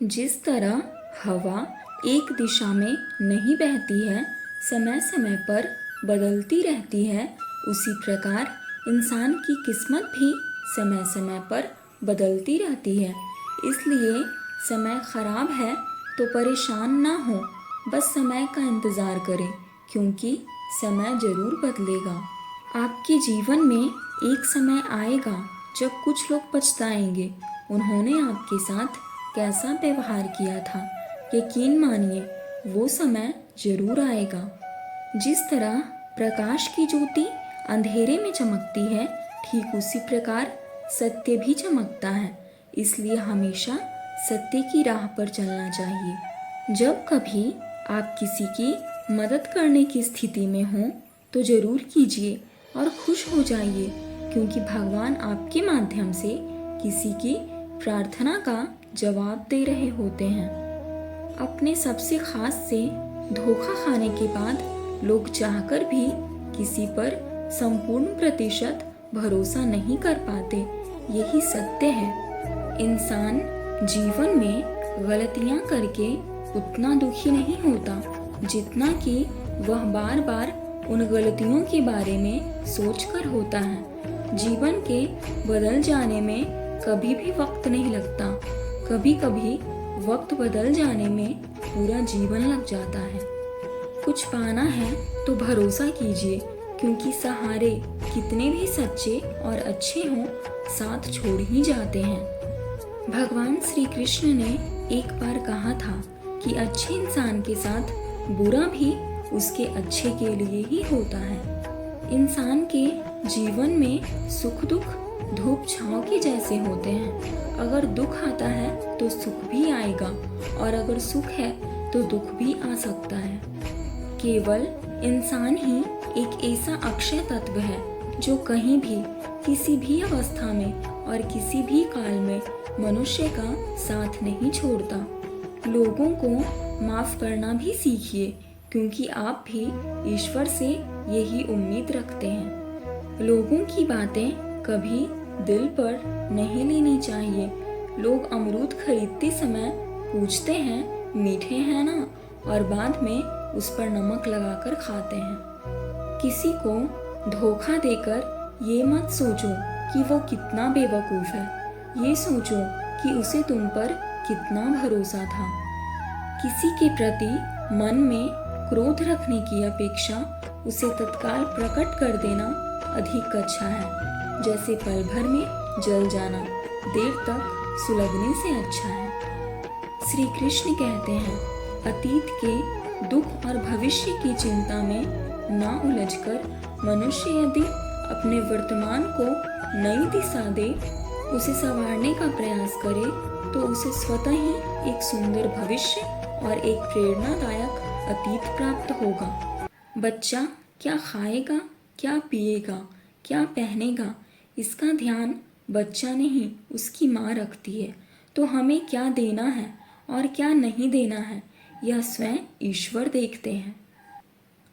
जिस तरह हवा एक दिशा में नहीं बहती है, समय समय पर बदलती रहती है, उसी प्रकार इंसान की किस्मत भी समय समय पर बदलती रहती है। इसलिए समय खराब है तो परेशान ना हो, बस समय का इंतज़ार करें, क्योंकि समय ज़रूर बदलेगा। आपके जीवन में एक समय आएगा जब कुछ लोग पछताएंगे उन्होंने आपके साथ कैसा व्यवहार किया था। यकीन मानिए वो समय जरूर आएगा। जिस तरह प्रकाश की ज्योति अंधेरे में चमकती है, ठीक उसी प्रकार सत्य भी चमकता है। इसलिए हमेशा सत्य की राह पर चलना चाहिए। जब कभी आप किसी की मदद करने की स्थिति में हों तो ज़रूर कीजिए और खुश हो जाइए, क्योंकि भगवान आपके माध्यम से किसी की प्रार्थना का जवाब दे रहे होते हैं। अपने सबसे खास से धोखा खाने के बाद लोग चाहकर भी किसी पर संपूर्ण प्रतिशत भरोसा नहीं कर पाते। यही सत्य है। इंसान जीवन में गलतियां करके उतना दुखी नहीं होता जितना कि वह बार बार उन गलतियों के बारे में सोचकर होता है। जीवन के बदल जाने में कभी भी वक्त नहीं लगता। कभी कभी वक्त बदल जाने में पूरा जीवन लग जाता है। कुछ पाना है तो भरोसा कीजिए, क्योंकि सहारे कितने भी सच्चे और अच्छे हों, साथ छोड़ ही जाते हैं। भगवान श्री कृष्ण ने एक बार कहा था कि अच्छे इंसान के साथ बुरा भी उसके अच्छे के लिए ही होता है। इंसान के जीवन में सुख दुख धूप छांव के जैसे होते हैं। अगर दुख आता है तो सुख भी आएगा, और अगर सुख है तो दुख भी आ सकता है। केवल इंसान ही एक ऐसा अक्षय तत्व है जो कहीं भी, किसी भी अवस्था में और किसी भी काल में मनुष्य का साथ नहीं छोड़ता। लोगों को माफ करना भी सीखिए, क्योंकि आप भी ईश्वर से यही उम्मीद रखते हैं। लोगों की बातें कभी दिल पर नहीं लेनी चाहिए। लोग अमरूद खरीदते समय पूछते हैं मीठे हैं ना, और बाद में उस पर नमक लगाकर खाते हैं। किसी को धोखा देकर ये मत सोचो कि वो कितना बेवकूफ़ है, ये सोचो कि उसे तुम पर कितना भरोसा था। किसी के प्रति मन में क्रोध रखने की अपेक्षा उसे तत्काल प्रकट कर देना अधिक अच्छा है। जैसे पल भर में जल जाना देर तक सुलगने से अच्छा है। श्री कृष्ण कहते हैं, अतीत के दुख और भविष्य की चिंता में ना उलझकर मनुष्य यदि अपने वर्तमान को नई दिशा दे, उसे संवारने का प्रयास करे, तो उसे स्वतः ही एक सुंदर भविष्य और एक प्रेरणादायक अतीत प्राप्त होगा। बच्चा क्या खाएगा, क्या पिएगा, क्या पहनेगा, इसका ध्यान बच्चा नहीं उसकी माँ रखती है। तो हमें क्या देना है और क्या नहीं देना है, यह स्वयं ईश्वर देखते हैं।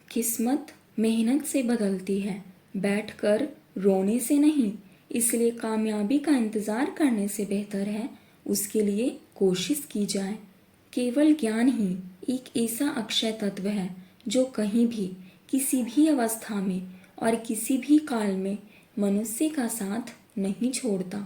किस्मत मेहनत से बदलती है, बैठकर रोने से नहीं। इसलिए कामयाबी का इंतज़ार करने से बेहतर है उसके लिए कोशिश की जाए। केवल ज्ञान ही एक ऐसा अक्षय तत्व है जो कहीं भी, किसी भी अवस्था में और किसी भी काल में मनुष्य का साथ नहीं छोड़ता।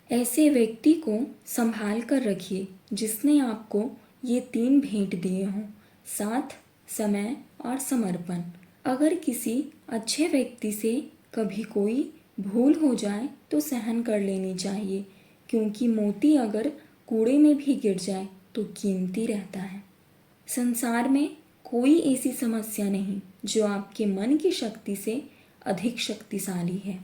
ऐसे व्यक्ति को संभाल कर रखिए जिसने आपको ये 3 भेंट दिए हों: साथ, समय और समर्पण। अगर किसी अच्छे व्यक्ति से कभी कोई भूल हो जाए तो सहन कर लेनी चाहिए, क्योंकि मोती अगर कूड़े में भी गिर जाए तो कीमती रहता है। संसार में कोई ऐसी समस्या नहीं जो आपके मन की शक्ति से अधिक शक्तिशाली है।